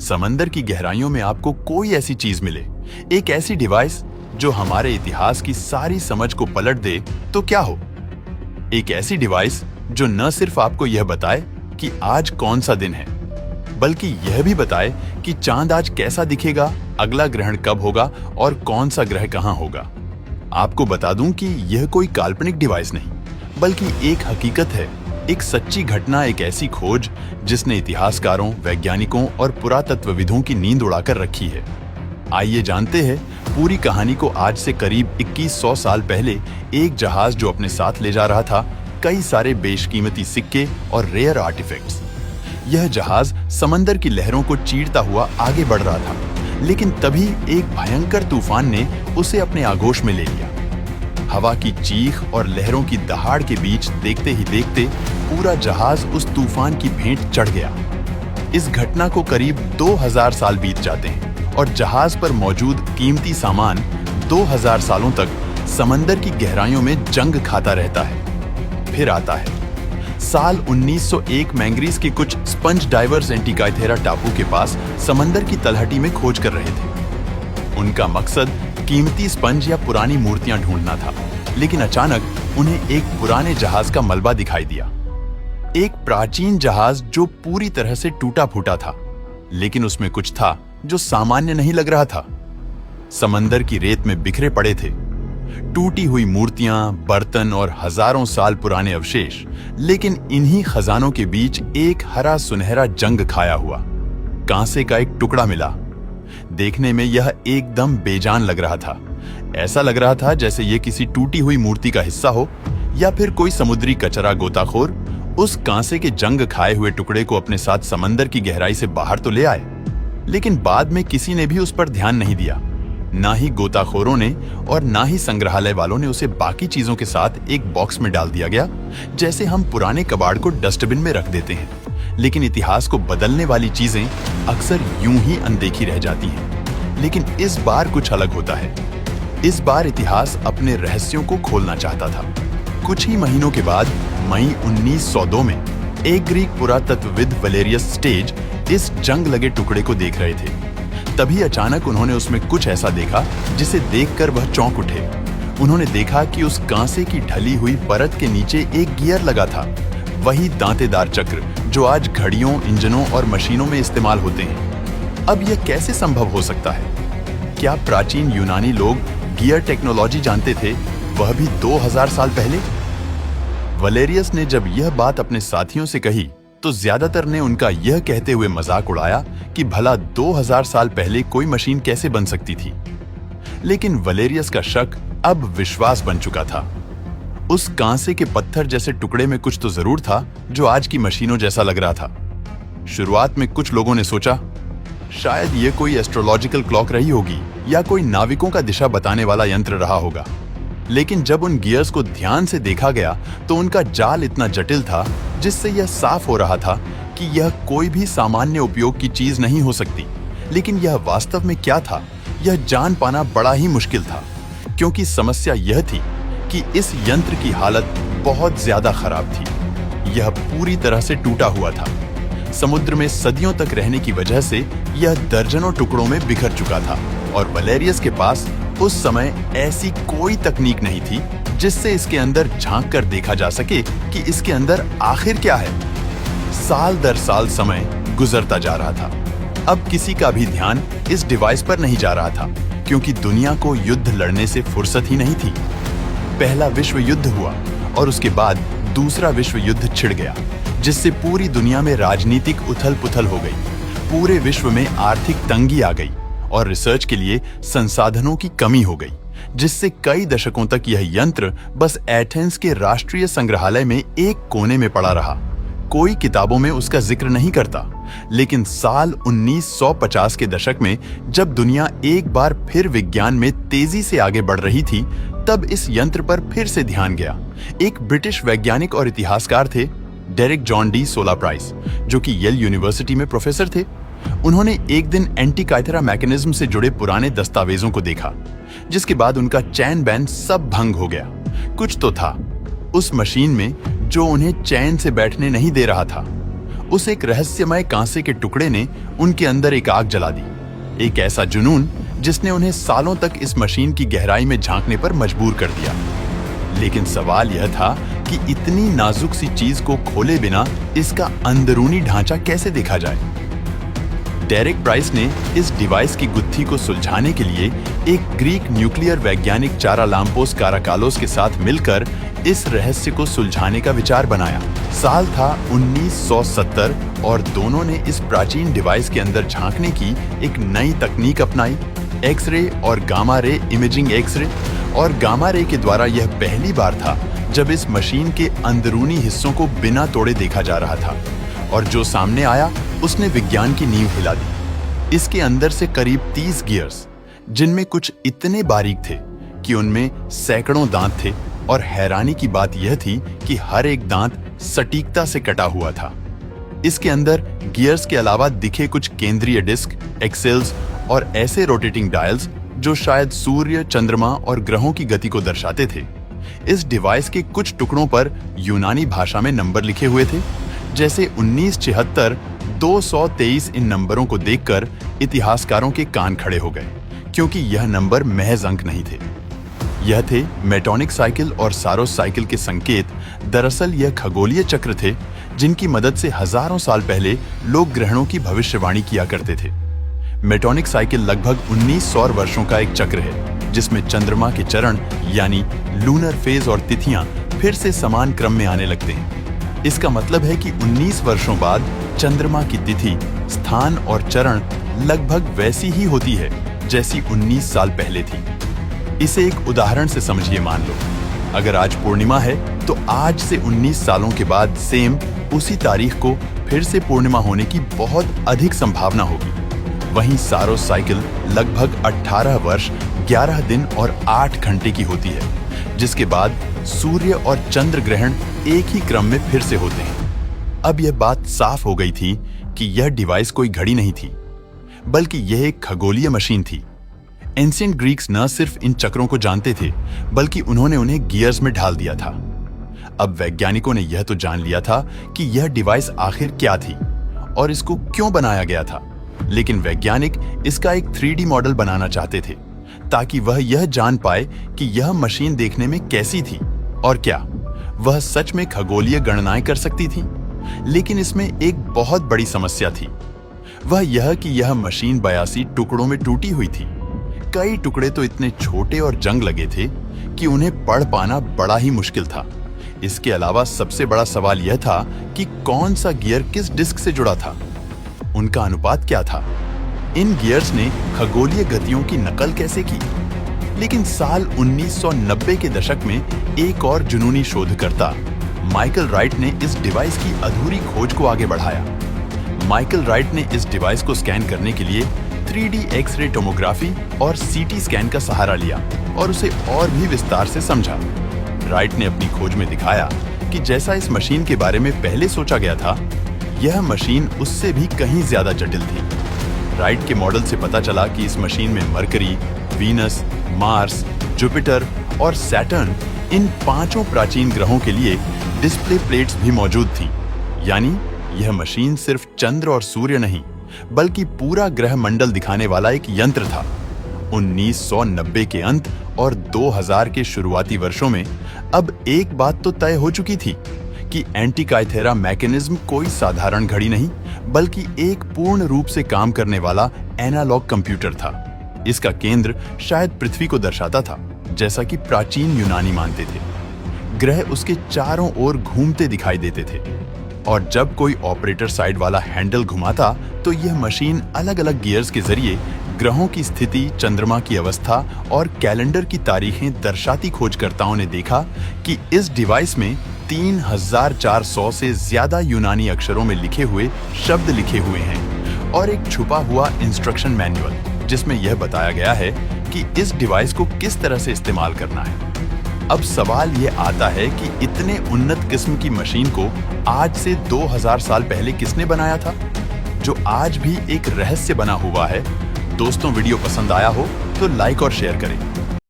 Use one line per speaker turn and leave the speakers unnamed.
समंदर की गहराइयों में आपको कोई ऐसी चीज मिले, एक ऐसी डिवाइस जो हमारे इतिहास की सारी समझ को पलट दे, तो क्या हो? एक ऐसी डिवाइस जो न सिर्फ आपको यह बताए कि आज कौन सा दिन है, बल्कि यह भी बताए कि चांद आज कैसा दिखेगा, अगला ग्रहण कब होगा और कौन सा ग्रह कहां होगा। आपको बता दूं कि यह कोई काल्पनिक डिवाइस नहीं, बल्कि एक हकीकत है, एक सच्ची घटना, एक ऐसी खोज जिसने इतिहासकारों, वैज्ञानिकों और पुरातत्वविदों की नींद उड़ाकर रखी है। आइए जानते हैं पूरी कहानी को। आज से करीब 2100 साल पहले एक जहाज जो अपने साथ ले जा रहा था कई सारे बेशकीमती सिक्के और रेयर आर्टिफैक्ट्स। यह जहाज समंदर की लहरों को चीरता हुआ आगे बढ़ रहा था, लेकिन तभी एक भयंकर तूफान ने उसे अपने आगोश में ले लिया। हवा की चीख और लहरों की दहाड़ के बीच देखते ही देखते पूरा जहाज उस तूफान की भेंट चढ़ गया। इस घटना को करीब 2000 साल बीत जाते हैं और जहाज पर मौजूद कीमती सामान 2000 सालों तक समंदर की गहराइयों में जंग खाता रहता है। फिर आता है साल 1901। मैंग्रीज के कुछ स्पंज डाइवर्स एंटीकाइथेरा टापू के पास समंदर की तलहटी में खोज कर रहे थे। उनका मकसद कीमती स्पंज या पुरानी मूर्तियां ढूंढना था, लेकिन अचानक उन्हें एक पुराने जहाज का मलबा दिखाई दिया। एक प्राचीन जहाज जो पूरी तरह से टूटा फूटा था, लेकिन उसमें कुछ था जो सामान्य नहीं लग रहा था। समंदर की रेत में बिखरे पड़े थे टूटी हुई मूर्तियां, बर्तन और हजारों साल पुराने अवशेष, लेकिन इन्हीं खजानों के बीच एक हरा सुनहरा जंग खाया हुआ कांसे का एक टुकड़ा मिला। देखने में यह एकदम बेजान लग रहा था। ऐसा लग रहा था जैसे यह किसी टूटी हुई मूर्ति का हिस्सा हो, या फिर कोई समुद्री कचरा गोताखोर उस कांसे के जंग खाए हुए टुकड़े को अपने साथ समंदर की गहराई से बाहर तो ले आए। लेकिन बाद में किसी ने भी उस पर ध्यान नहीं दिया, ना ही गोताखोरों ने और ना ही संग्रहालय वालों ने। उसे बाकी चीजों के साथ एक बॉक्स में डाल दिया गया, जैसे हम पुराने कबाड़ को डस्टबिन में रख देते हैं। लेकिन इतिहास को बदलने वाली चीजें अक्सर यूं ही अनदेखी रह जाती हैं। लेकिन इस बार कुछ अलग होता है। इस बार इतिहास अपने रहस्यों को खोलना चाहता था। कुछ ही महीनों के बाद मई 1902 में एक ग्रीक पुरातत्वविद वलेरियस स्टेज इस जंग लगे टुकड़े को देख रहे थे। तभी अचानक उन्होंने उसमें कुछ ऐसा देखा जिसे देखकर वह चौंक उठे। उन्होंने देखा कि उस कांसे की ढली हुई परत के नीचे एक गियर लगा था, वही दांतेदार चक्र जो आज घड़ियों, इंजनों और मशीनों में इस्तेमाल होते हैं। अब यह कैसे संभव हो सकता है? क्या प्राचीन यूनानी लोग गियर टेक्नोलॉजी जानते थे, वह भी 2000 साल पहले? वलेरियस ने जब यह बात अपने साथियों से कही तो ज्यादातर ने उनका यह कहते हुए मजाक उड़ाया कि भला 2000 साल पहले कोई मशीन कैसे बन सकती थी। लेकिन वलेरियस का शक अब विश्वास बन चुका था। उस कांसे के पत्थर जैसे टुकड़े में कुछ तो जरूर था जो आज की मशीनों जैसा लग रहा था। शुरुआत में कुछ लोगों ने सोचा शायद यह कोई एस्ट्रोलॉजिकल क्लॉक रही होगी या कोई नाविकों का दिशा बताने वाला यंत्र रहा होगा। लेकिन जब उन गियर्स को ध्यान से देखा गया तो उनका जाल इतना जटिल था जिससे यह साफ हो रहा था कि यह कोई भी सामान्य उपयोग की चीज नहीं हो सकती। लेकिन यह वास्तव में क्या था, यह जान पाना बड़ा ही मुश्किल था, क्योंकि समस्या यह थी कि इस यंत्र की हालत बहुत ज्यादा खराब थी। यह पूरी तरह से टूटा हुआ था। समुद्र में सदियों तक रहने की वजह से यह दर्जनों टुकड़ों में बिखर चुका था और वलेरियस के पास उस समय ऐसी कोई तकनीक नहीं थी जिससे इसके अंदर झांक कर देखा जा सके कि इसके अंदर आखिर क्या है। साल दर साल समय गुजरता जा रहा था। अब किसी का भी ध्यान इस डिवाइस पर नहीं जा रहा था, क्योंकि दुनिया को युद्ध लड़ने से फुर्सत ही नहीं थी। पहला विश्व युद्ध हुआ और उसके बाद दूसरा विश्व युद्ध छिड़ गया, जिससे पूरी दुनिया में राजनीतिक उथल-पुथल हो गई। पूरे विश्व में आर्थिक तंगी आ गई और रिसर्च के लिए संसाधनों की कमी हो गई, जिससे कई दशकों तक यह यंत्र बस एथेंस के राष्ट्रीय संग्रहालय में एक कोने में पड़ा रहा। कोई किताबों में उसका जिक्र नहीं करता। लेकिन साल 1950 के दशक में जब दुनिया एक बार फिर विज्ञान में तेजी से आगे बढ़ रही थी, तब इस यंत्र पर फिर से ध्यान गया। एक ब्रिटिश वैज्ञानिक और इतिहासकार थे, डेरिक जॉन डी सोला प्राइस, जो कि येल यूनिवर्सिटी में प्रोफेसर थे। उन्होंने एक दिन एंटीकाइथेरा मैकेनिज्म से जुड़े पुराने दस्तावेजों को देखा, जिसके बाद उनका चैन बैन सब भंग हो गया। कुछ तो था उस मशीन में जो उन्हें चैन से बैठने नहीं दे रहा था। उस एक रहस्यमय कांसे के टुकड़े ने उनके अंदर एक आग जला दी, एक ऐसा जुनून जिसने उन्हें सालों तक इस मशीन की गहराई में झांकने पर मजबूर कर दिया। लेकिन सवाल यह था कि इतनी नाजुक सी चीज को खोले बिना इसका अंदरूनी ढांचा कैसे देखा जाए। डेरेक प्राइस ने इस डिवाइस की गुत्थी को सुलझाने के लिए एक ग्रीक न्यूक्लियर वैज्ञानिक चारालाम्पोस काराकालोस के साथ मिलकर इस रहस्य को सुलझाने का विचार बनाया। साल था 1970 और दोनों ने इस प्राचीन डिवाइस के अंदर झांकने की एक नई तकनीक अपनाई, एक्सरे और गामा रे इमेजिंग। एक्सरे और गामा रे के द्वारा यह पहली बार था जब इस मशीन के अंदरूनी हिस्सों को बिना तोड़े देखा जा रहा था, और जो सामने आया उसने विज्ञान की नींव हिला दी। इसके अंदर से करीब 30 गियर्स, जिनमें कुछ इतने बारीक थे कि उनमें सैकड़ों दांत थे, और हैरानी की बात यह थी कि हर एक दांत सटीकता से कटा हुआ था। इसके अंदर गियर्स के अलावा दिखे कुछ केंद्रीय डिस्क, एक्सेल्स और ऐसे रोटेटिंग डायल्स जो शायद सूर्य, चंद्रमा और ग्रहों की गति को दर्शाते थे। इस डिवाइस के कुछ टुकड़ों पर यूनानी भाषा में नंबर लिखे हुए थे, जैसे 1976 223। इन नंबरों को देखकर इतिहासकारों के कान खड़े हो गए, क्योंकि यह नंबर महज अंक नहीं थे। यह थे मेटोनिक साइकिल और सारोस साइकिल के संकेत। दरअसल यह खगोलीय चक्र थे जिनकी मदद से हजारों साल पहले लोग ग्रहणों की भविष्यवाणी किया करते थे। मेटोनिक साइकिल लगभग 19 सौर वर्षों का एक चक्र है, जिसमें चंद्रमा के चरण यानी लूनर फेज और तिथियां फिर से समान क्रम में आने लगते हैं। इसका मतलब है कि 19 वर्षों बाद चंद्रमा की तिथि, स्थान और चरण लगभग वैसी ही होती है जैसी 19 साल पहले थी। इसे एक उदाहरण से समझिए। मान लो अगर आज पूर्णिमा है तो आज से 19 सालों के बाद सेम उसी तारीख को फिर से पूर्णिमा होने की बहुत अधिक संभावना होगी। वहीं सारोस साइकिल लगभग 18 वर्ष 11 दिन और 8 घंटे की होती है, जिसके बाद सूर्य और चंद्र ग्रहण एक ही क्रम में फिर से होते हैं। अब यह बात साफ हो गई थी कि यह डिवाइस कोई घड़ी नहीं थी, बल्कि यह एक खगोलीय मशीन थी। एंशिएंट ग्रीक्स न सिर्फ इन चक्रों को जानते थे, बल्कि उन्होंने उन्हें गियर्स में ढाल दिया था। अब वैज्ञानिकों ने यह तो जान लिया था कि यह डिवाइस आखिर क्या थी और इसको क्यों बनाया गया था, लेकिन वैज्ञानिक इसका एक 3D मॉडल बनाना चाहते थे ताकि वह यह जान पाए कि यह मशीन देखने में कैसी थी और क्या वह सच में खगोलीय गणनाएं कर सकती थी। लेकिन इसमें एक बहुत बड़ी समस्या थी, वह यह कि यह मशीन 82 टुकड़ों में टूटी हुई थी। कई टुकड़े तो इतने छोटे और जंग लगे थे कि उन्हें पढ़ पाना बड़ा ही मुश्किल था। इसके अलावा सबसे बड़ा सवाल यह था कि कौन सा गियर किस डिस्क से जुड़ा था, उनका अनुपात क्या था, इन गियर्स ने खगोलीय गतियों की नकल कैसे की। लेकिन साल 1990 के दशक में एक और जुनूनी शोधकर्ता माइकल राइट ने इस डिवाइस की अधूरी खोज को आगे बढ़ाया। माइकल राइट ने इस डिवाइस को स्कैन करने के लिए 3D एक्स-रे टोमोग्राफी और CT स्कैन का सहारा लिया और उसे और भी विस्तार से समझा। राइट ने अपनी खोज में दिखाया कि जैसा इस मशीन के बारे में पहले सोचा गया था, यह मशीन उससे भी कहीं ज्यादा जटिल थी। राइट के मॉडल से पता चला कि इस मशीन में मरकरी, वीनस, मार्स, जुपिटर और सैटर्न, इन 5 प्राचीन ग्रहों के लिए डिस्प्ले प्लेट्स भी मौजूद थी। यानी यह मशीन सिर्फ चंद्र और सूर्य नहीं, बल्कि पूरा ग्रह मंडल दिखाने वाला एक यंत्र था। 1990 के अंत और 2000 के शुरुआती वर्षों में अब एक बात तो तय हो चुकी थी कि एंटीकाइथेरा मैकेनिज्म कोई साधारण घड़ी नहीं, बल्कि एक पूर्ण रूप से काम करने वाला एनालॉग कंप्यूटर था। इसका केंद्र शायद पृथ्वी को दर्शाता था, जैसा कि प्राचीन यूनानी मानते थे। ग्रह उसके चारों ओर घूमते दिखाई देते थे, और जब कोई ऑपरेटर साइड वाला हैंडल घुमाता तो यह मशीन अलग अलग गियर्स के जरिए ग्रहों की स्थिति, चंद्रमा की अवस्था और कैलेंडर की तारीखें दर्शाती। खोजकर्ताओं ने देखा कि इस डिवाइस में 3400 से ज्यादा यूनानी अक्षरों में लिखे हुए शब्द लिखे हुए हैं और एक छुपा हुआ इंस्ट्रक्शन मैनुअल, जिसमें यह बताया गया है कि इस डिवाइस को किस तरह से इस्तेमाल करना है। अब सवाल यह आता है कि इतने उन्नत किस्म की मशीन को आज से 2000 साल पहले किसने बनाया था, जो आज भी एक रहस्य बना हुआ है। दोस्तों, वीडियो पसंद आया हो तो लाइक और शेयर करें।